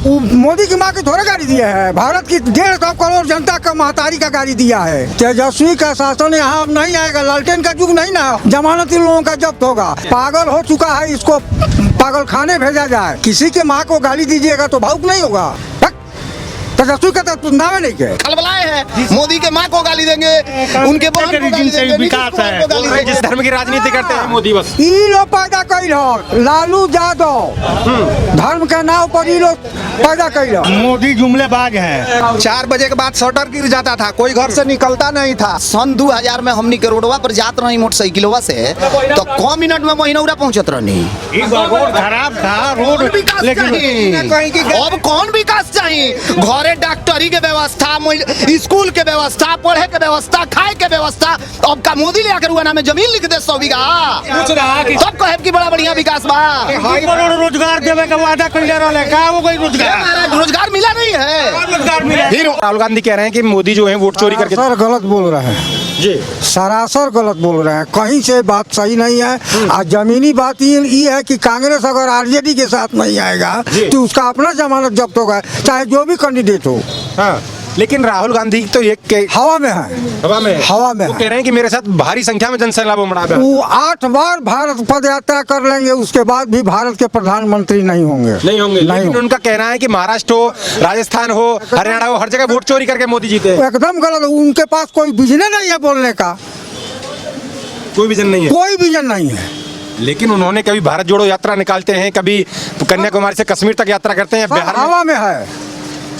मोदी की माँ की थोड़ा गाड़ी दिया है, भारत की 150 करोड़ जनता का महतारी का गाड़ी दिया है। तेजस्वी का शासन यहाँ अब नहीं आएगा, लालटेन का युग नहीं ना, जमानती लोगों का जब्त होगा। पागल हो चुका है, इसको पागल खाने भेजा जाए। किसी के माँ को गाली दीजिएगा तो भावुक नहीं होगा। तेजस्वी का तो नाम नहीं के खलबलाए हैं, मोदी के माँ को गाली देंगे, उनके बहन को गाली देंगे, विकास है जिस धर्म की राजनीति करते हैं मोदी बस ई लोग पैदा कैल लालू यादव धर्म के नाम पर ई लोग पैदा कैल। मोदी जुमलेबाज है। 4 बजे के बाद शटर गिर जाता था, कोई घर से निकलता नहीं था। सन 2000 में हमनी के रोडवा पर जात रही मोटरसाइकिलवा से तो कम मिनट में महीनौरा पहुंचत रहनी। रोड खराब था, रोड लेकिन अब कौन विकास चाहिए? घरे डॉक्टरी के व्यवस्था, स्कूल के व्यवस्था, पढ़े के व्यवस्था, खाए के व्यवस्था। अब का मोदी ले आकर हुआ नाम जमीन लिख दे 100 बीघा, सब कहे कि बड़ा बढ़िया विकास बा। रोजगार देवे का वादा कइले रहले, का वो कोई रोजगार मिला नहीं है। रोजगार मिला। फिर राहुल गांधी कह रहे हैं कि मोदी जो है वोट चोरी करके सर गलत बोल रहे हैं जी, सरासर गलत बोल रहे हैं, कहीं से बात सही नहीं है। और जमीनी बात ये है कि कांग्रेस अगर आरजेडी के साथ नहीं आएगा तो उसका अपना जमानत जब्त होगा, चाहे जो भी कैंडिडेट हो। हाँ, लेकिन राहुल गांधी तो ये हवा में है, हवा में वो कह रहे हैं कि मेरे साथ भारी संख्या में जनसैलाब उमड़ा है। वो 8 बार भारत पद यात्रा कर लेंगे, उसके बाद भी भारत के प्रधानमंत्री नहीं होंगे। लेकिन उनका कहना है कि महाराष्ट्र हो, राजस्थान हो, हरियाणा हो, हर जगह वोट चोरी करके मोदी जीते हैं। एकदम गलत। उनके पास कोई विजन नहीं है बोलने का, कोई विजन नहीं है, कोई विजन नहीं है। लेकिन उन्होंने कभी भारत जोड़ो यात्रा निकालते हैं, कभी कन्याकुमारी से कश्मीर तक यात्रा करते हैं। बिहार में हवा में है,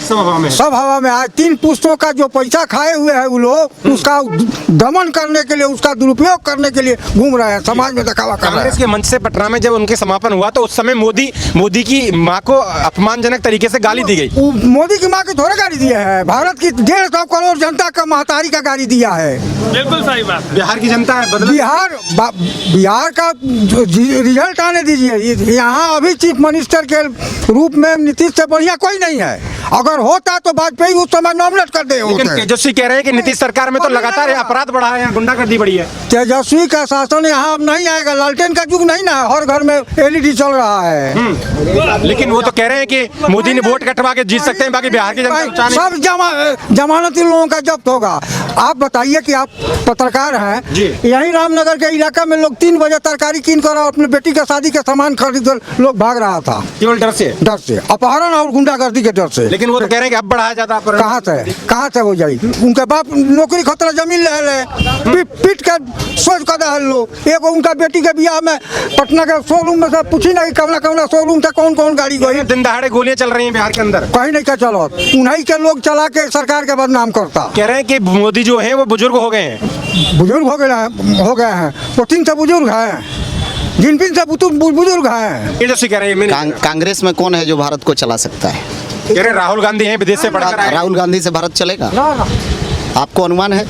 सब हवा में, सब हवा में है। 3 पुस्तों का जो पैसा खाए हुए हैं वो लोग, उसका दमन करने के लिए, उसका दुरुपयोग करने के लिए घूम रहे हैं, समाज में दिखावा कर रहे हैं। कांग्रेस के मंच से पटना में जब उनके समापन हुआ तो उस समय मोदी की मां को अपमानजनक तरीके से गाली दी गई। मोदी की माँ की थोड़ा गाड़ी दिया है, भारत की 150 करोड़ जनता का महतारी का गाड़ी दिया है। बिल्कुल सही बात। बिहार की जनता है बिहार का रिजल्ट आने दीजिए। यहाँ अभी चीफ मिनिस्टर के रूप में नीतीश से बढ़िया कोई नहीं है। अगर होता तो वाजपेयी उस समय नॉमिनेट कर दे। लेकिन तेजस्वी कह रहे हैं कि नीतीश सरकार में तो लगातार अपराध बढ़ा है, गुंडागर्दी बढ़ी है। तेजस्वी का शासन यहाँ अब नहीं आएगा, लालटेन का युग नहीं ना, हर घर में LED चल रहा है। लेकिन वो तो कह रहे हैं कि मोदी ने वोट कटवा के जीत सकते हैं, बाकी बिहार की जनता सब जमानती लोगों का जब्त होगा। आप बताइए कि आप पत्रकार हैं, यही रामनगर के इलाका में लोग 3 बजे तरकारी कीन कर अपने बेटी का शादी का सामान खरीद कर लोग भाग रहा था, केवल डर से अपहरण और गुंडागर्दी के डर से। लेकिन वो तो कह रहे हैं कि अब बढ़ाया जाता है। कहाँ से हो जाएगी? उनके बाप नौकरी खतरा जमीन ले पीट के सोच कर दे लोग। एक उनका बेटी के बियाह में पटना के शोरूम में से पूछी नहीं कवना शोरूम था, कौन गाड़ी गई। दिन दहाड़े गोलियां चल रही हैं बिहार के अंदर, कहीं नहीं क्या चलो, उन्हीं के लोग चला के सरकार के बदनाम करता। कह रहे हैं कि मोदी जो है वो बुजुर्ग हो गए हैं। बुजुर्ग हो गए हैं, पुतिन से बुजुर्ग हैं, जिनपिंग से बुजुर्ग हैं। तेजस्वी कह रहे हैं कांग्रेस में कौन है जो भारत को चला सकता है? कह रहे राहुल गांधी हैं, विदेश से पढ़कर आए। राहुल गांधी से भारत चलेगा? आपको अनुमान है?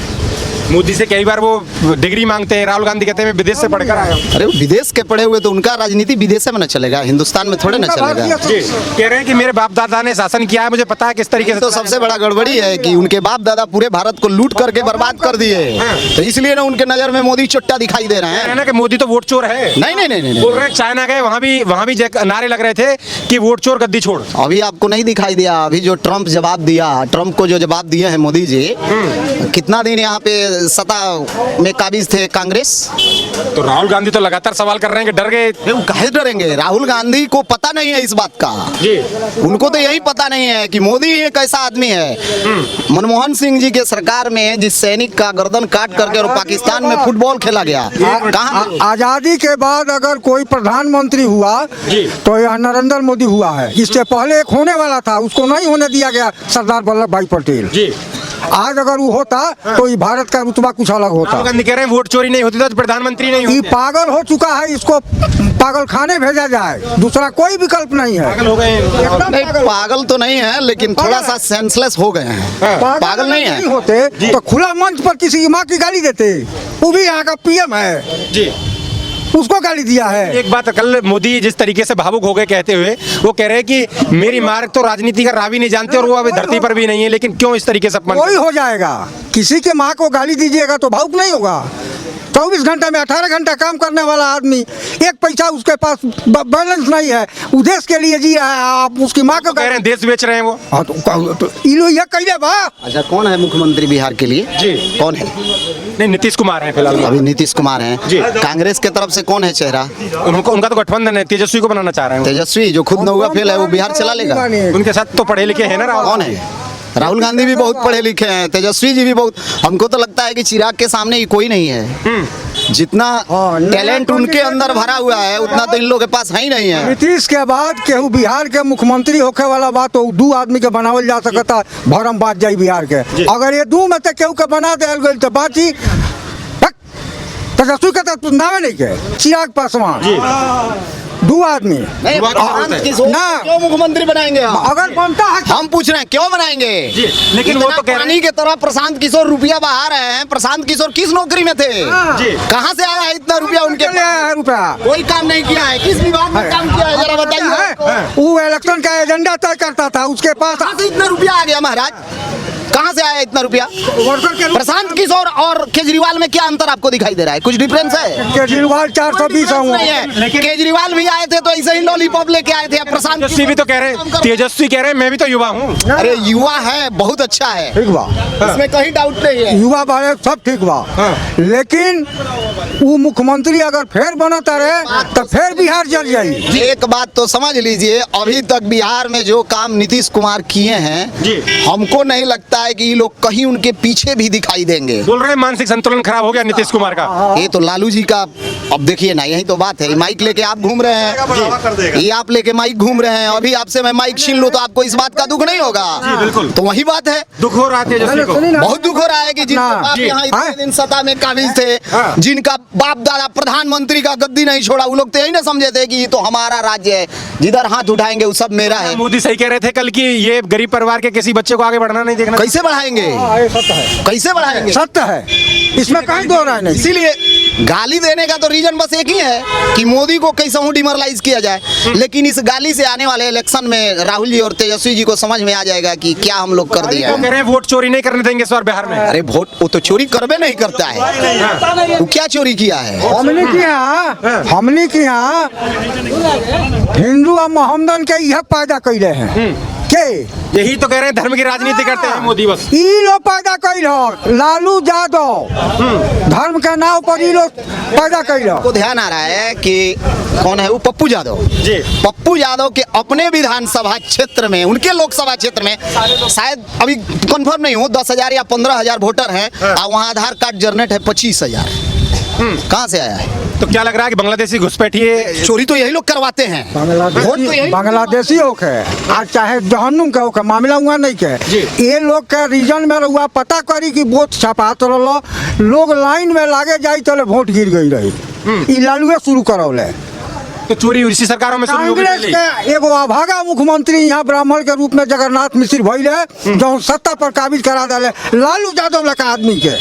मोदी से कई बार वो डिग्री मांगते हैं, राहुल गांधी कहते हैं मैं विदेश से पढ़कर आया हूं। अरे वो विदेश के पढ़े हुए तो उनका राजनीति विदेश में न चलेगा, हिंदुस्तान में थोड़े न चलेगा। कह रहे हैं कि मेरे बाप दादा ने शासन किया है, मुझे पता है किस तरीके से। तो सबसे बड़ा गड़बड़ी है कि उनके बाप दादा पूरे भारत को लूट करके बर्बाद कर दिए, तो इसलिए ना उनके नजर में मोदी चुट्टा दिखाई दे रहे हैं। कि मोदी तो वोट चोर है। नहीं। बोल रहे चाइना गए, वहाँ भी नारे लग रहे थे कि वोट चोर गद्दी छोड़। अभी आपको नहीं दिखाई दिया? अभी जो ट्रंप को जो जवाब दिए हैं मोदी जी, कितना दिन यहाँ पे सत्ता में काबिज थे कांग्रेस। तो राहुल गांधी तो लगातार सवाल कर रहे हैं कि डर गए। वो काहे डरेंगे? राहुल गांधी को पता नहीं है इस बात का जी। उनको तो यही पता नहीं है कि मोदी एक ऐसा आदमी है। मनमोहन सिंह जी के सरकार में जिस सैनिक का गर्दन काट करके और पाकिस्तान में फुटबॉल खेला गया, कहाँ आजादी के बाद अगर कोई प्रधानमंत्री हुआ तो यह नरेंद्र मोदी हुआ है। इससे पहले एक होने वाला था, उसको नहीं होने दिया गया, सरदार वल्लभ भाई पटेल जी। आज अगर वो होता तो ये भारत का रुतबा कुछ अलग होता। राहुल गांधी कह रहे हैं वोट चोरी नहीं होती तो प्रधानमंत्री नहीं होते। पागल हो चुका है, इसको पागल खाने भेजा जाए, दूसरा कोई विकल्प नहीं है। पागल हो गए हैं। नहीं, पागल तो नहीं है, लेकिन थोड़ा सा सेंसलेस हो गए हैं। पागल नहीं है होते तो खुला मंच पर किसी की माँ की गाली देते। वो भी यहाँ का PM है जी, उसको गाली दिया है। एक बात, कल मोदी जिस तरीके से भावुक हो गए कहते हुए, वो कह रहे हैं कि मेरी माँ तो राजनीति का राह भी नहीं जानते और वो अभी धरती पर भी नहीं है, लेकिन क्यों इस तरीके से अपमान। कोई हो जाएगा, किसी के माँ को गाली दीजिएगा तो भावुक नहीं होगा। 24 घंटे में 18 घंटा काम करने वाला आदमी, एक पैसा उसके पास बैलेंस नहीं है, वो देश के लिए जी रहा है, आप उसकी माँ को कह रहे हैं देश बेच रहे हैं वो। हाँ तो ये लोग ये कहिए बा। अच्छा, कौन है मुख्यमंत्री बिहार के लिए? जी। कौन है? नहीं, नीतीश कुमार हैं फिलहाल। अभी नीतीश कुमार हैं। जी। कांग्रेस के तरफ से कौन है चेहरा? उनका तो गठबंधन है, तेजस्वी को बनाना चाह रहे हैं। तेजस्वी, जो खुद नौवा फेल है, वो बिहार चला लेगा? उनके साथ तो पढ़े लिखे हैं ना राहुल। कौन है? राहुल गांधी भी बहुत पढ़े लिखे हैं, तेजस्वी जी भी बहुत। हमको तो लगता है कि चिराग के सामने ही कोई नहीं है। जितना टैलेंट उनके अंदर भरा हुआ है उतना तो इन लोगों के पास है ही नहीं है। नीतीश के बाद केहू बिहार के मुख्यमंत्री होके वाला बात तो 2 आदमी के बनावल जा सकता, भरम बात जाई बिहार के। अगर ये 2 में से केहू के बना दिया गई तो बाची तेजस्वी के तो नामे नहीं के, चिराग पासवान 2 आदमी नहीं, प्रशांत किशोर ना। क्यों मुख्यमंत्री बनाएंगे हम? अगर बनता है हम पूछ रहे हैं क्यों बनाएंगे? लेकिन वो इतना तो कह रहे पानी हैं की तरह प्रशांत किशोर रुपया बहा रहे हैं। प्रशांत किशोर किस नौकरी में थे? जी। कहाँ से आया है इतना रुपया उनके चले आया है रुपया। कोई काम नहीं किया है। किस विभाग में काम किया है जरा बताइए। वो इलेक्शन का एजेंडा तय करता था, उसके पास कहाँ से इतना रुपया आ गया महाराज? कहाँ से आया इतना रुपया? वर्कर के प्रशांत किशोर और केजरीवाल में क्या अंतर आपको दिखाई दे रहा है? कुछ डिफरेंस है? केजरीवाल 420 नहीं है। केजरीवाल भी आए थे तो ऐसे ही लॉलीपॉप लेके आए थे। प्रशांत तेजस्वी भी तो कह रहे हैं, तेजस्वी कह रहे हैं मैं भी तो युवा हूँ। अरे युवा है, बहुत अच्छा है, ठीक बा, इसमें कहीं डाउट नहीं है। युवा बारे सब ठीक बा, लेकिन वो मुख्यमंत्री अगर फिर बनता रहे तो फिर बिहार जल जाई। एक बात तो समझ लीजिए, अभी तक बिहार में जो काम नीतीश कुमार किए हैं, जी। हमको नहीं लगता है कि ये लोग कहीं उनके पीछे भी दिखाई देंगे। बोल रहे हैं मानसिक संतुलन खराब हो गया नीतीश कुमार का। ये तो लालू जी का, अब देखिए ना, यही तो बात है। माइक लेके आप घूम रहे हैं, ये आप लेके माइक घूम रहे हैं। अभी आपसे मैं माइक छीन लूं तो आपको इस बात का दुख नहीं होगा? बिल्कुल। तो वही बात है, दुख हो रहा है तेजस्वी को। बहुत दुख हो रहा है कि जिनके ना, बाप जी। यहाँ इतने दिन सत्ता में काबिज थे, जिनका बाप दादा प्रधानमंत्री का गद्दी नहीं छोड़ा, वो लोग तो यही ना समझे थे कि ये तो हमारा राज्य है, जिधर हाथ उठाएंगे वो सब मेरा है। मोदी सही कह रहे थे कल कि ये गरीब परिवार के किसी बच्चे को आगे बढ़ना नहीं देखना। कैसे बढ़ाएंगे? कैसे बढ़ाएंगे? सत्य है, इसमें कहीं दो राय नहीं। इसीलिए गाली देने का तो रीजन बस एक ही है कि मोदी को कैसे हूँ डिमोरलाइज किया जाए। लेकिन इस गाली से आने वाले इलेक्शन में राहुल जी और तेजस्वी जी को समझ में आ जाएगा कि क्या हम लोग कर दिया वो है। कह रहे हैं वोट चोरी नहीं करने देंगे इस बार बिहार में। अरे वोट वो तो चोरी करबे नहीं करता है, वो क्या चोरी किया है? हमने की यहाँ हिंदू और मोहम्मदन के यह पैदा कैले हैं के यही तो कह रहे हैं धर्म की राजनीति करते हैं मोदी बस। ई लोग पैदा कैल हो, लालू यादव धर्म के नाम पर ई लोग पैदा कैल हो। को ध्यान आ रहा है कि कौन है वो? पप्पू यादव जी। पप्पू यादव के अपने विधानसभा क्षेत्र में, उनके लोकसभा क्षेत्र में शायद अभी कंफर्म नहीं हो 10,000 या 15,000 वोटर हैं, और वहाँ आधार कार्ड जनरेट है 25,000। कहाँ से आया है? तो क्या लग रहा है कि बांग्लादेशी घुसपैठिए चोरी तो यही लोग करवाते हैं। वोट तो यही बांग्लादेशी होके आज चाहे जहन्नुम के होके मामला हुआ नहीं के, ये लोग के रीजन में हुआ पता करी कि वोट छपात रहो, लोग लाइन में लागे जाई तो वोट गिर गई रही। ई लालूए शुरू करौले। तो चोरी इसी सरकारों में शुरू हो गई कांग्रेस पहले। के एगो अभागा मुख्यमंत्री यहाँ ब्राह्मण के रूप में जगन्नाथ मिश्र भइले, जो सत्ता पर काबिज करा दिले लालू यादव लगा आदमी के।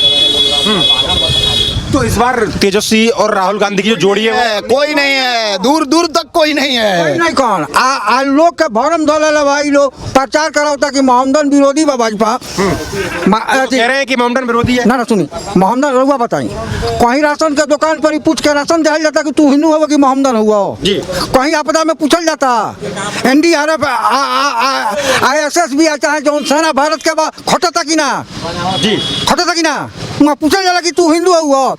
तो इस बार तेजस्वी और राहुल गांधी की जो जोड़ी है वो कोई नहीं है, दूर दूर तक कोई नहीं है। नहीं कौन आ लोग के भरम धोले भाई लोग प्रचार कराता कि मोहम्मदन विरोधी बा भाजपा। कह रहे हैं कि मोहम्मदन विरोधी है। ना सुनी, मोहम्मदन रहुआ बताई कहीं राशन के दुकान पर ही पूछ के राशन दिया जाता कि तू हिंदू हो कि मोहम्मदन हुआ हो। जी। कहीं आपदा में पूछल जाता, NDRF ISS भी चाहे जो सेना भारत के बाद खटता कि ना, जी। खटता कि ना, वहाँ पूछल जाला कि तू हिंदू हुआ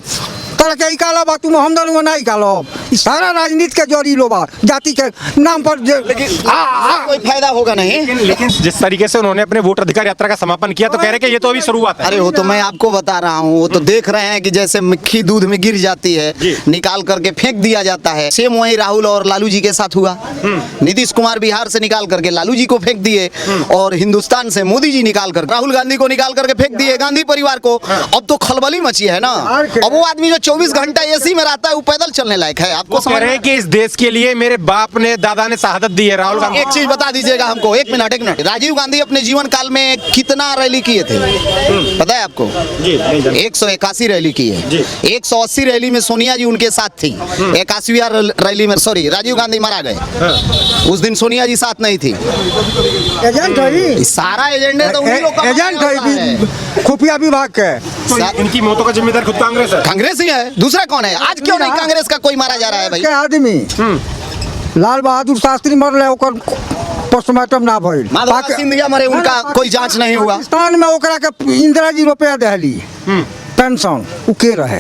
तरह के इकाला बा, तू मोहम्मदन हुआ ना इकालो। सारा राजनीति के जोड़ी लो बा, जाति के नाम पर कोई फायदा होगा नहीं। लेकिन जिस तरीके से उन्होंने अपने वोट अधिकार यात्रा का समापन किया तो कह रहे हैं कि ये तो अभी शुरुआत है। अरे वो तो मैं आपको बता रहा हूँ, वो तो देख रहे हैं कि जैसे मक्खी दूध में गिर जाती है, निकाल करके फेंक दिया जाता है। सेम वही राहुल और लालू जी के साथ हुआ। नीतीश कुमार बिहार से निकाल करके लालू जी को फेंक दिए, और हिंदुस्तान से मोदी जी निकाल कर राहुल गांधी को निकाल करके फेंक दिए, गांधी परिवार को। अब तो खलबली मची है ना। अब वो आदमी जो 24 घंटा एसी में रहता है वो पैदल चलने लायक है? आपको वो कह रहे हैं कि इस देश के लिए मेरे बाप ने दादा ने शहादत दी है। राहुल गांधी एक चीज बता दीजिएगा हमको, एक मिनट। राजीव गांधी अपने जीवन काल में कितना रैली किए थे पता है आपको? 181 रैली की है। 180 रैली में सोनिया जी उनके साथ थी। 81वीं रैली में सॉरी राजीव गांधी मारा गए, उस दिन सोनिया जी साथ नहीं थी। एजेंट है, सारा एजेंडे तो उन्हीं लोग का एजेंट बनाया हुआ है। है, खुफिया विभाग के। तो इनकी मौतों का जिम्मेदार खुद कांग्रेस है। कांग्रेस ही है, दूसरा कौन है? आज क्यों नहीं कांग्रेस का कोई मारा जा रहा है भाई? के आदमी लाल बहादुर शास्त्री मरले, ओकर पोस्टमार्टम ना भइल। माधव सिंधिया मरे, उनका कोई जांच नहीं हुआ। पाकिस्तान में ओकरा के इंदिरा जी रुपया दहली पेंशन, उ के रहे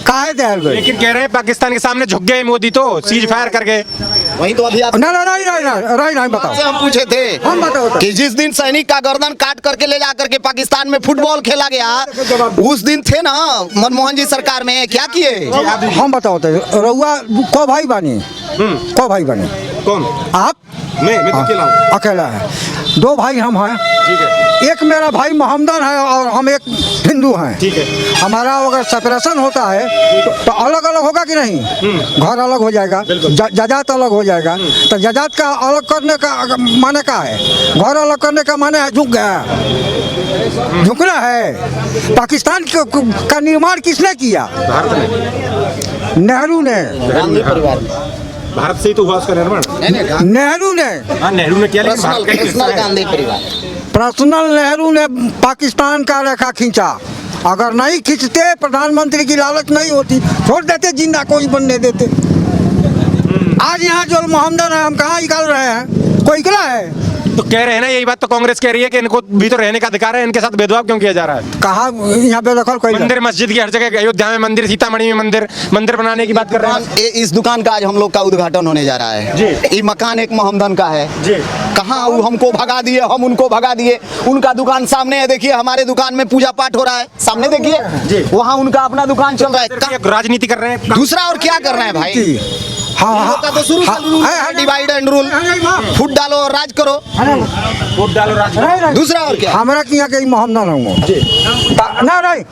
काहे दहल गए? लेकिन कह रहे हैं पाकिस्तान के सामने झुक गए मोदी, तो सीज फायर कर गए। वही तो अभी आप ना ना नहीं बताओ। से हम पूछे थे हम बताओ तो। कि जिस दिन सैनिक का गर्दन काट करके ले जा करके पाकिस्तान में फुटबॉल खेला गया, उस दिन थे ना मनमोहन जी सरकार में, क्या किए? हम बताओ तो, रउआ को भाई बानी? को भाई बानी? कौन? आप? मैं तो अकेला हूँ। अकेला है। दो भाई हम हैं। ठीक है, एक मेरा भाई मोहम्मदन है और हम एक हिंदू हैं। ठीक है। हमारा अगर सेपरेशन होता है तो अलग अलग होगा कि नहीं? घर अलग हो जाएगा, जजात अलग हो जाएगा। तो जजात का अलग करने का माने क्या है? घर अलग करने का माने है झुक गया, झुकना है। पाकिस्तान का निर्माण किसने किया? भारत ने, नेहरू ने। गांधी परिवार भारत से ही तो हुआ उसका निर्माण। नेहरू ने, हाँ, नेहरू ने किया, लेकिन भारत का ही हिस्सा है। गांधी परिवार पर्सनल नेहरू ने पाकिस्तान का रेखा खींचा। अगर नहीं खींचते, प्रधानमंत्री की लालच नहीं होती, छोड़ देते, जिंदा कोई बनने देते। आज यहाँ जो मोहम्मदन है, हम कहाँ निकाल रहे हैं? कोई निकला है? तो कह रहे हैं ना, यही बात तो कांग्रेस कह रही है कि इनको भी तो रहने का अधिकार है, इनके साथ भेदभाव क्यों किया जा रहा है? कहा यहाँ बेदखल कोई मंदिर मस्जिद की हर जगह, अयोध्या में मंदिर, सीतामढ़ी में मंदिर बनाने की बात कर रहे हैं। इस दुकान का आज हम लोग का उद्घाटन होने जा रहा है। ये मकान एक मोहम्मदन का है जी। कहाँ वो हमको भगा दिए, हम उनको भगा दिए। उनका दुकान सामने है, देखिए हमारे दुकान में पूजा पाठ हो रहा है, सामने देखिए वहाँ उनका अपना दुकान चल रहा है। राजनीति कर रहे हैं, दूसरा और क्या कर रहे हैं भाई? हाँ का तो शुरू से डिवाइड एंड रूल, फुट डालो और राज करो। वोट डालो राज। दूसरा और क्या? हमारा की यहाँ के मोहम्मदन हूँ ना नहीं,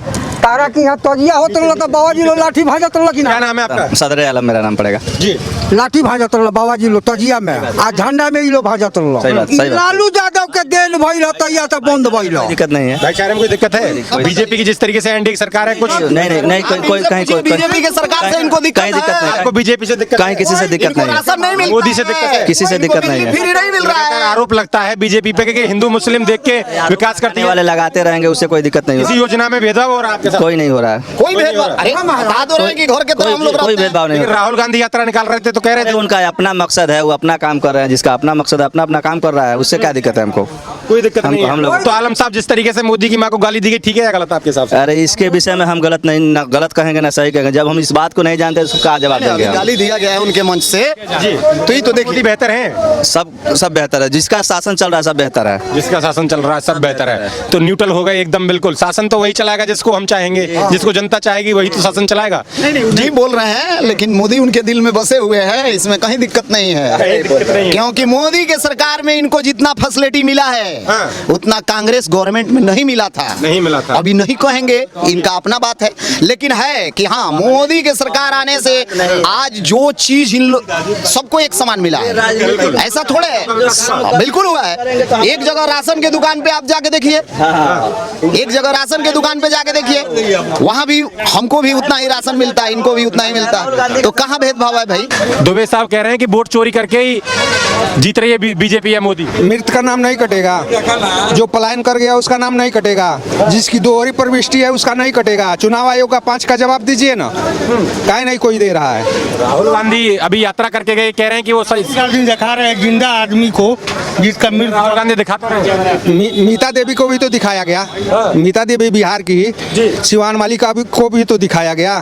तारा की यहाँ तजिया होते रहा, बाबा जी लोग लाठी भाजत रहा कि क्या ना? नाम है आपका? सदर आलम मेरा नाम पड़ेगा जी। लाठी भाजत रहा बाबा जी लोग तजिया में, आ झंडा में ही लोग भाजत सही बात, सही रहा। बात। लालू यादव के देन भइल तैया तो बंद भइल। दिक्कत नहीं है। भाईचारे में कोई दिक्कत है? बीजेपी की जिस तरीके से एनडीए की सरकार है, कुछ नहीं कोई कहीं कोई बीजेपी के सरकार से इनको दिक्कत कहीं दिक्कत है। नहीं। आपको बीजेपी से दिक्कत कहीं किसी से दिक्कत नहीं है। राशन नहीं मिलता मोदी से दिक्कत है? किसी से दिक्कत नहीं है। फ्री नहीं मिल रहा लगातार है। आरोप लगता है बीजेपी पे कि हिंदू मुस्लिम देख के विकास करती करने है। वाले लगाते रहेंगे, उससे कोई दिक्कत नहीं किसी होगी। योजना में भेदभाव हो रहा है आपके साथ? कोई नहीं हो रहा है। कोई भेदभाव अरे बता दो रहे कि घर के तरह हम लोग कोई रहते हैं। भेदभाव नहीं हो लेकिन रहा है। राहुल गांधी यात्रा निकाल रहे थे तो कह रहे थे उनका अपना मकसद है, वो अपना काम कर रहे हैं। जिसका अपना मकसद है, अपना काम कर रहा है, उससे क्या दिक्कत है हमको? कोई दिक्कत नहीं है। हम लोग तो आलम साहब, जिस तरीके से मोदी की मां को गाली दी गई, ठीक है या गलत आपके हिसाब से? अरे इसके विषय में हम गलत नहीं, ना गलत कहेंगे ना सही कहेंगे। जब हम इस बात को नहीं जानते तो क्या जवाब देंगे हम? गाली दिया गया है उनके मंच से, जी। तो ये तो मोदी देखिए बेहतर है? सब बेहतर है। जिसका शासन चल रहा है सब बेहतर है। जिसका शासन चल रहा है सब बेहतर है, तो न्यूट्रल होगा एकदम बिल्कुल। शासन तो वही चलाएगा जिसको हम चाहेंगे, जिसको जनता चाहेगी वही तो शासन चलाएगा। जी बोल रहे हैं, लेकिन मोदी उनके दिल में बसे हुए हैं, इसमें कहीं दिक्कत नहीं है। क्योंकि मोदी के सरकार में इनको जितना फैसिलिटी मिला है, हाँ। उतना कांग्रेस गवर्नमेंट में नहीं मिला था। नहीं मिला था। अभी नहीं कहेंगे, इनका अपना बात है, लेकिन है कि हाँ, मोदी के सरकार आने से आज जो चीज इन सबको एक समान मिला है। ऐसा थोड़े है, बिल्कुल हुआ है। एक जगह राशन के दुकान पे आप जाके देखिए, एक जगह राशन के दुकान पे जाके देखिए, वहाँ भी हमको भी उतना ही राशन मिलता है, इनको भी उतना ही मिलता है, तो कहाँ भेदभाव है भाई? दुबे साहब कह रहे हैं कि वोट चोरी करके ही जीत रही है बीजेपी या मोदी। मृत का नाम नहीं कटेगा, जो पलायन कर गया उसका नाम नहीं कटेगा, जिसकी दोहरी प्रविष्टि है उसका नहीं कटेगा। चुनाव आयोग का 5 का जवाब दीजिए ना, काहे नहीं कोई दे रहा है? राहुल गांधी अभी यात्रा करके गए, कह रहे हैं कि वो सही दिखा रहे हैं जिंदा आदमी को, जिसका मृत। राहुल गांधी दिखाते रहे। मीता देवी को भी तो दिखाया गया, मीता देवी बिहार की, शिवान मालिका को भी तो दिखाया गया,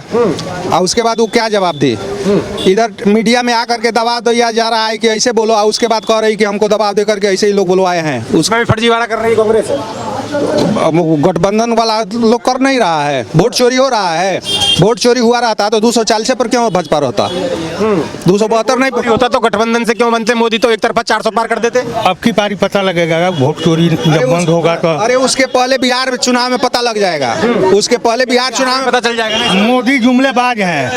और उसके बाद वो क्या जवाब दे? इधर मीडिया में आकर के दबाव दिया जा रहा है कि ऐसे बोलो, और उसके बाद कह रही कि हमको दबाव दे करके ऐसे ही लोग बुलवाए हैं। उसमें भी फर्जीवाड़ा कर रही है कांग्रेस। गठबंधन वाला लोग कर नहीं रहा है, वोट चोरी हो रहा है। वोट चोरी हुआ रहता तो 240 पर क्यों भाजपा रहता, 272 नहीं होता तो गठबंधन से क्यों बनते? मोदी तो एक तरफा 400 पार कर देते। अब की पारी पता लगेगा वोट चोरी जब बंद होगा तो। अरे उसके पहले बिहार में चुनाव में पता लग जाएगा, उसके पहले बिहार चुनाव में पता चल जाएगा ना। मोदी जुमलेबाज हैं।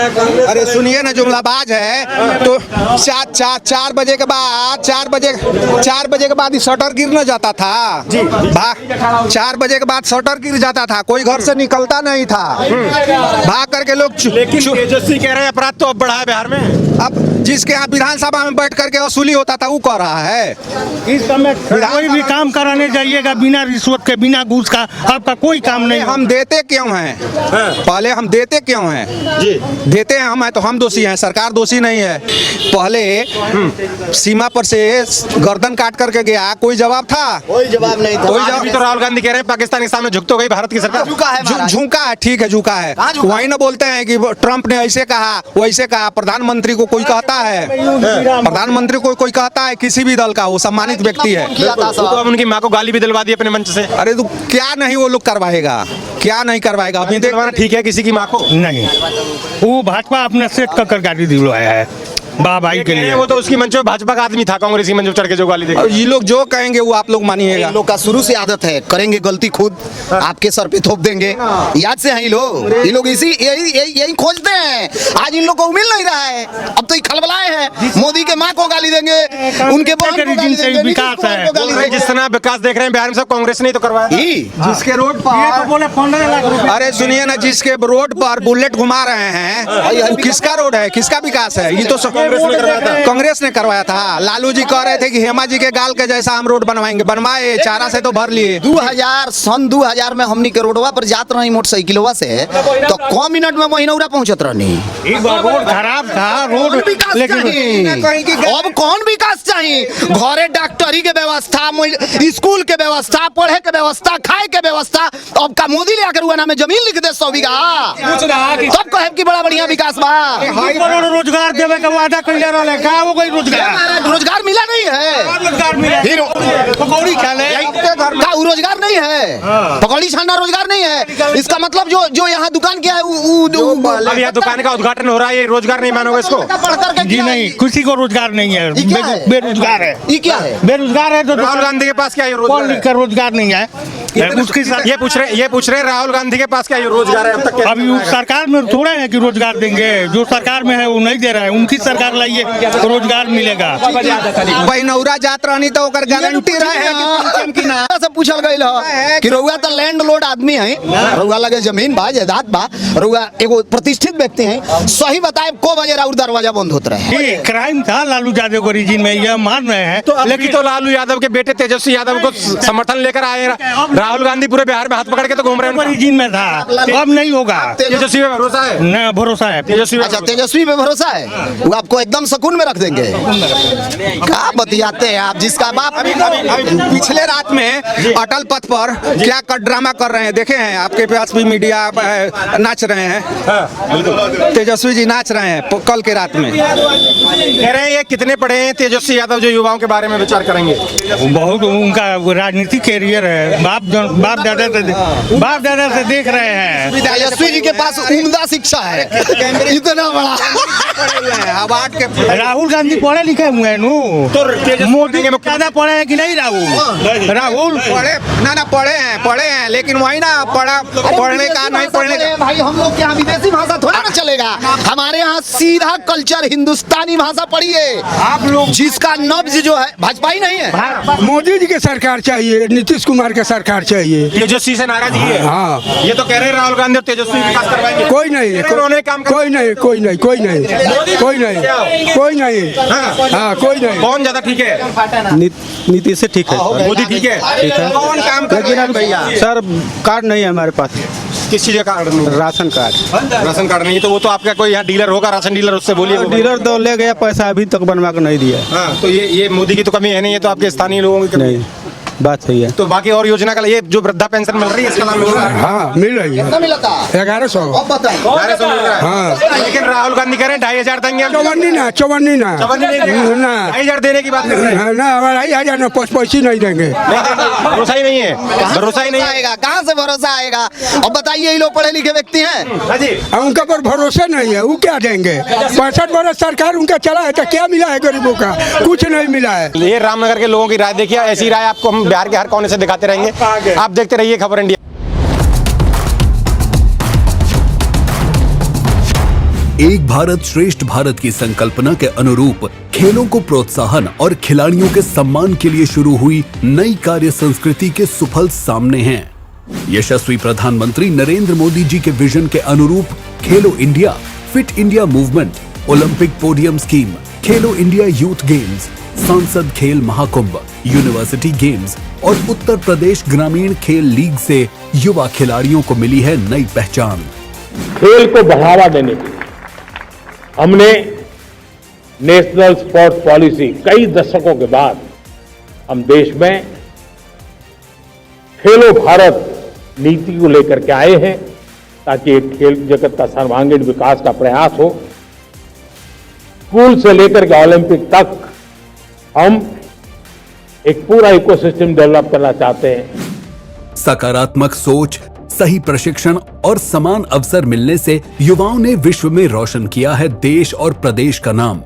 अरे सुनिए ना, जुमलाबाज है तो 4 बजे के बाद 4 बजे के बाद ही शटर गिरने जाता था जी। 4 बजे के बाद शटर गिर जाता था, कोई घर से निकलता नहीं था, भाग करके लोग। लेकिन तेजस्वी कह रहे हैं अपराध तो अब बढ़ा है बिहार में। अब जिसके यहाँ विधानसभा में बैठ करके वसूली होता था वो कर रहा है। इस समय कोई भी काम कराने जाइएगा बिना रिश्वत के, बिना घूस का आपका कोई काम नहीं। हम देते क्यों हैं? पहले हम देते क्यों हैं जी? देते हैं हम, है तो हम दोषी हैं, सरकार दोषी नहीं है। पहले सीमा पर से गर्दन काट करके गया, कोई जवाब था? कोई जवाब नहीं था। कोई आज भी तो राहुल गांधी कह रहे हैं पाकिस्तान के सामने झुक तो गई भारत की सरकार। झुका है, ठीक है, झुका है। वही ना बोलते हैं कि ट्रंप ने ऐसे कहा वैसे कहा। प्रधानमंत्री को कोई कहता है, प्रधानमंत्री को कोई कहता है, किसी भी दल का वो सम्मानित व्यक्ति है। तो अब उनकी माँ को गाली भी दिलवा दी अपने मंच से। अरे तो क्या नहीं वो लोग करवाएगा, क्या नहीं करवाएगा? अभी दिलवाना ठीक है किसी की माँ को? नहीं, वो भाजपा अपने सेट कर गाड़ी दिलवाया है भाई के लिए। वो तो उसकी मंच में भाजपा का आदमी था, कांग्रेसी मंच में चढ़ के जो गाली देगा। ये लोग जो कहेंगे वो आप लोग मानिएगा। इन लोग का शुरू से आदत है, करेंगे गलती खुद आपके सर पे थोप देंगे। याद से हैं ये लोग इसी यही खोजते हैं। आज इन लोग को मिल नहीं रहा है, अब तो ये खलबलाए हैं। मोदी के माँ को गाली देंगे, उनके बहन को गाली देंगे, विकास है। जिस तरह विकास देख रहे हैं बिहार में, सब कांग्रेस ने तो करवाया। जिसके रोड पर, 15 लाख रुपए। अरे सुनिए ना, जिसके रोड पर बुलेट घुमा रहे हैं वो किसका रोड है, किसका विकास है? ये तो कांग्रेस ने करवाया था। लालू जी कह रहे थे कि हेमा जी के गाल के जैसा हम रोड बनवाएंगे, बनवाए, चारा से तो भर लिए। 2000 में हमनी के रोडवा पर जात रही मोटरसाइकिलवा से, तो कौ मिनट में महिनौरा पहुंचत रहनी। रोड खराब था, रोड लेकिन अब कौन विकास चाहिए? घरे डॉक्टरी के व्यवस्था, स्कूल के व्यवस्था, पढ़े के व्यवस्था, खाए के व्यवस्था। अब का मोदी ले आकर हुआ ना में जमीन लिख दे 100 बीघा, तब कहे कि बड़ा बढ़िया विकास बा। रोजगार देवे का वादा कैले रहले, का वो कोई रोजगार मिला नहीं है। रोजगार मिला, फिर पकौड़ी खाने का वो रोजगार नहीं है, पकौड़ी छानना रोजगार नहीं है। इसका मतलब जो यहाँ दुकान किया है अब यहाँ दुकान का उद्घाटन हो रहा है, ये रोजगार नहीं मानोगे इसको? जी नहीं, किसी को रोजगार नहीं है, बेरोजगार है। ये क्या है? बेरोजगार है तो राहुल गांधी के पास क्या है पढ़ लिख कर रोजगार नहीं है। उसकी ये पूछ रहे राहुल गांधी के पास क्या ये रोजगार है? अब तक अभी सरकार में थोड़ा है कि रोजगार देंगे, जो सरकार में है वो नहीं दे रहा है। उनकी सरकार लाइए तो रोजगार मिलेगा। बहनौरा जात रहनी तो ओकर गारंटी रहे कि ना सब पूछल गइल ह कि रउआ तो लैंड लोड आदमी है, रउआ लगे जमीन बा, जायदाद बा, रउआ एगो प्रतिष्ठित व्यक्ति है। सही बताए को बजे राउर दरवाजा बंद होत रहे? क्राइम था लालू यादव को रीजन में, यह मान रहे हैं। तो लेकिन तो लालू यादव के बेटे तेजस्वी यादव को समर्थन लेकर आए। राहुल गांधी पूरे बिहार में हाथ पकड़ के तो घूम रहे हैं। रीजन में था, अब नहीं होगा। तेजस्वी पे भरोसा है? न भरोसा है तेजस्वी। अच्छा, तेजस्वी पे भरोसा है, वो आपको एकदम सुकून में रख देंगे। क्या बतियाते हैं आप? जिसका बाप पिछले रात में अटल पथ पर क्या ड्रामा कर रहे हैं देखे हैं? आपके पास भी मीडिया नाच रहे हैं, तेजस्वी जी नाच रहे हैं कल के रात में। कह रहे हैं ये कितने पढ़े हैं तेजस्वी यादव जो युवाओं के बारे में विचार करेंगे? बहुत उनका राजनीतिक कैरियर है, बाप दादा से देख रहे हैं। तेजस्वी जी के पास उम्दा शिक्षा है, इतना बड़ा अवार्ड के। राहुल गांधी पढ़े लिखे हुए हैं नु, तो मोदी ज्यादा पढ़े हैं कि नहीं? राहुल पढ़े हैं लेकिन वही ना पढ़ने का नहीं पढ़ने का। भाई हम लोग के यहाँ विदेशी भाषा थोड़ा ना चलेगा, हमारे यहाँ सीधा कल्चर हिंदुस्तानी भाषा पढ़िए। आप लोग जिसका नब्ज जो है भाजपा ही नहीं है। मोदी जी की सरकार चाहिए, नीतीश कुमार की सरकार चाहिए। तेजस्वी से नाराजगी है? हाँ, ये तो कह रहे हैं राहुल गांधी और तेजस्वी विकास करवाएंगे। कोई नहीं, कोई नहीं। कौन ज्यादा ठीक है? नीति से ठीक है, मोदी ठीक है? ठीक है। कौन काम कर रहे हैं भैया? सर कार्ड नहीं है हमारे पास, किस चीज का कार्ड नहीं? Ration card. राशन कार्ड नहीं तो वो तो आपका कोई यहाँ डीलर होगा, राशन डीलर, उससे बोलिए। डीलर तो ले गया पैसा, अभी तक बनवा के नहीं दिया। हाँ, तो ये मोदी की तो कमी है नहीं, ये तो आपके स्थानीय लोगों की कमी नहीं, बात सही है। तो बाकी और योजना का ये जो वृद्धा पेंशन मिल रही है इसका लाभ मिल रहा है? हाँ मिल रही है। कितना मिला था? 1100। अब बताइए। 1100 मिल रहा है। हाँ। लेकिन राहुल गांधी कह रहे हैं 2500 देंगे हम। चौवन्नी ना 2500 देने की बात कर रहे हैं। ना 2,500 ना पैसे नहीं देंगे। भरोसा ही नहीं है, भरोसा ही नहीं है। आएगा कहाँ से भरोसा आएगा? अब बताइए, ये लोग पढ़े लिखे व्यक्ति हैं। हाँ जी, उनका पर भरोसा नहीं है, वो क्या देंगे? 65 वर्ष सरकार उनका चला है तो क्या मिला है गरीबों का? कुछ नहीं मिला है। ये रामनगर के लोगों की राय देखिए, ऐसी राय आपको हम बिहार के हर कोने से दिखाते रहेंगे। आप देखते रहिए खबर इंडिया। एक भारत श्रेष्ठ भारत की संकल्पना के अनुरूप खेलों को प्रोत्साहन और खिलाड़ियों के सम्मान के लिए शुरू हुई नई कार्य संस्कृति के सुफल सामने हैं। यशस्वी प्रधानमंत्री नरेंद्र मोदी जी के विजन के अनुरूप खेलो India, fit India movement, Olympic podium scheme, खेलो इंडिया यूथ गेम्स, सांसद खेल महाकुंभ, यूनिवर्सिटी गेम्स और उत्तर प्रदेश ग्रामीण खेल लीग से युवा खिलाड़ियों को मिली है नई पहचान। खेल को बढ़ावा देने के लिए हमने नेशनल स्पोर्ट्स पॉलिसी कई दशकों के बाद हम देश में खेलो भारत नीति को लेकर के आए हैं, ताकि एक खेल जगत का सर्वांगीण विकास का प्रयास हो। स्कूल से लेकर के ओलंपिक तक हम एक पूरा इकोसिस्टम डेवलप करना चाहते हैं। सकारात्मक सोच, सही प्रशिक्षण और समान अवसर मिलने से युवाओं ने विश्व में रोशन किया है देश और प्रदेश का नाम।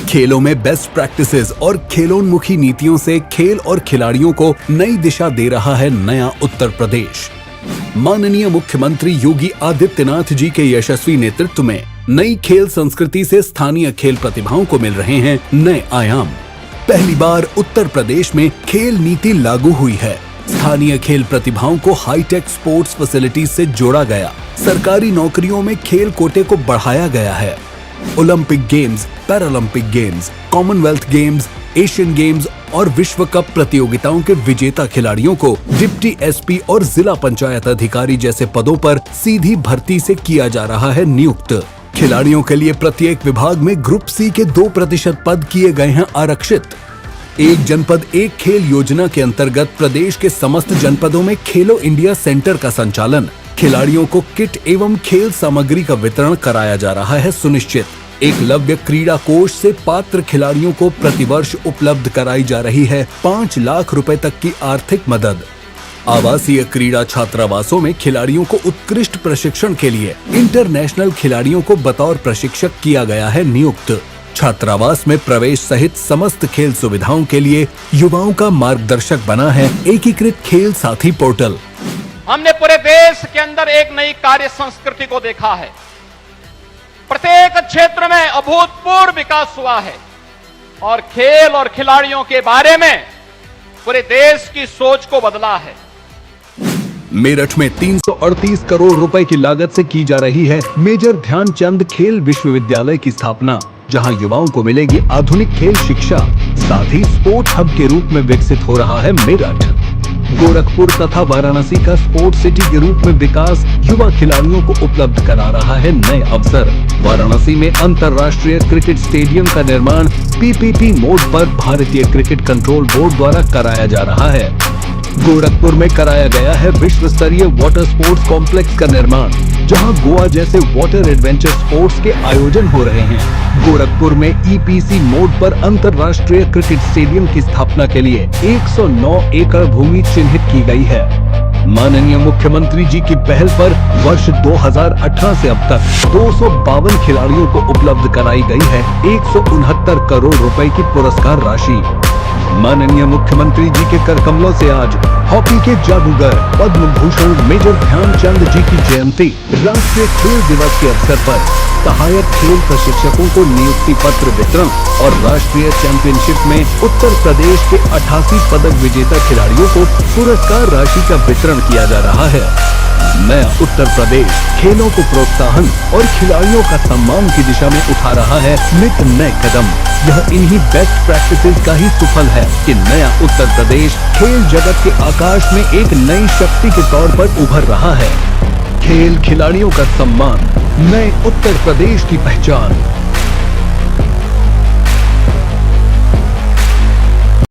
खेलों में बेस्ट प्रैक्टिसेस और खेलोन्मुखी नीतियों से खेल और खिलाड़ियों को नई दिशा दे रहा है नया उत्तर प्रदेश। माननीय मुख्यमंत्री योगी आदित्यनाथ जी के यशस्वी नेतृत्व में नई खेल संस्कृति से स्थानीय खेल प्रतिभाओं को मिल रहे हैं नए आयाम। पहली बार उत्तर प्रदेश में खेल नीति लागू हुई है। स्थानीय खेल प्रतिभाओं को हाईटेक स्पोर्ट्स फैसिलिटीज से जोड़ा गया। सरकारी नौकरियों में खेल कोटे को बढ़ाया गया है। Olympic games, Paralympic games, Commonwealth games, Asian games और विश्व कप प्रतियोगिताओं के विजेता खिलाड़ियों को डिप्टी एसपी और जिला पंचायत अधिकारी जैसे पदों पर सीधी भर्ती से किया जा रहा है नियुक्त। खिलाड़ियों के लिए प्रत्येक विभाग में ग्रुप सी के 2% पद किए गए हैं आरक्षित। एक जनपद एक खेल योजना के अंतर्गत प्रदेश के समस्त जनपदों में खेलो इंडिया सेंटर का संचालन, खिलाड़ियों को किट एवं खेल सामग्री का वितरण कराया जा रहा है सुनिश्चित। एकलव्य क्रीड़ा कोष से पात्र खिलाड़ियों को प्रतिवर्ष उपलब्ध कराई जा रही है 5 लाख रुपए तक की आर्थिक मदद। आवासीय क्रीड़ा छात्रावासों में खिलाड़ियों को उत्कृष्ट प्रशिक्षण के लिए इंटरनेशनल खिलाड़ियों को बतौर प्रशिक्षक किया गया है नियुक्त। छात्रावास में प्रवेश सहित समस्त खेल सुविधाओं के लिए युवाओं का मार्गदर्शक बना है एकीकृत खेल साथी पोर्टल। हमने पूरे देश के अंदर एक नई कार्य संस्कृति को देखा है। प्रत्येक क्षेत्र में अभूतपूर्व विकास हुआ है और खेल और खिलाड़ियों के बारे में पूरे देश की सोच को बदला है। मेरठ में 338 करोड़ रुपए की लागत से की जा रही है मेजर ध्यानचंद खेल विश्वविद्यालय की स्थापना, जहां युवाओं को मिलेगी आधुनिक खेल शिक्षा। साथ ही स्पोर्ट हब के रूप में विकसित हो रहा है मेरठ। गोरखपुर तथा वाराणसी का स्पोर्ट्स सिटी के रूप में विकास युवा खिलाड़ियों को उपलब्ध करा रहा है नए अवसर। वाराणसी में अंतर्राष्ट्रीय क्रिकेट स्टेडियम का निर्माण पीपीपी मोड पर भारतीय क्रिकेट कंट्रोल बोर्ड द्वारा कराया जा रहा है। गोरखपुर में कराया गया है विश्व स्तरीय वाटर स्पोर्ट्स कॉम्प्लेक्स का निर्माण, जहां गोवा जैसे वाटर एडवेंचर स्पोर्ट्स के आयोजन हो रहे हैं। गोरखपुर में ईपीसी मोड पर अंतर्राष्ट्रीय क्रिकेट स्टेडियम की स्थापना के लिए 109 एकड़ भूमि चिन्हित की गई है। माननीय मुख्यमंत्री जी की पहल पर वर्ष 2018 से अब तक 252 खिलाड़ियों को उपलब्ध कराई गई है 169 करोड़ रुपए की पुरस्कार राशि। माननीय मुख्यमंत्री जी के कर कमलों से आज हॉकी के जादूगर पद्म भूषण मेजर ध्यानचंद जी की जयंती, राष्ट्रीय खेल दिवस के अवसर पर सहायक खेल प्रशिक्षकों को नियुक्ति पत्र वितरण और राष्ट्रीय चैंपियनशिप में उत्तर प्रदेश के 88 पदक विजेता खिलाड़ियों को पुरस्कार राशि का वितरण किया जा रहा है। नया उत्तर प्रदेश खेलों को प्रोत्साहन और खिलाड़ियों का सम्मान की दिशा में उठा रहा है नित नए कदम। यह इन्हीं बेस्ट प्रैक्टिसेस का ही सुफल है कि नया उत्तर प्रदेश खेल जगत के आकाश में एक नई शक्ति के तौर पर उभर रहा है। खेल खिलाड़ियों का सम्मान, नए उत्तर प्रदेश की पहचान।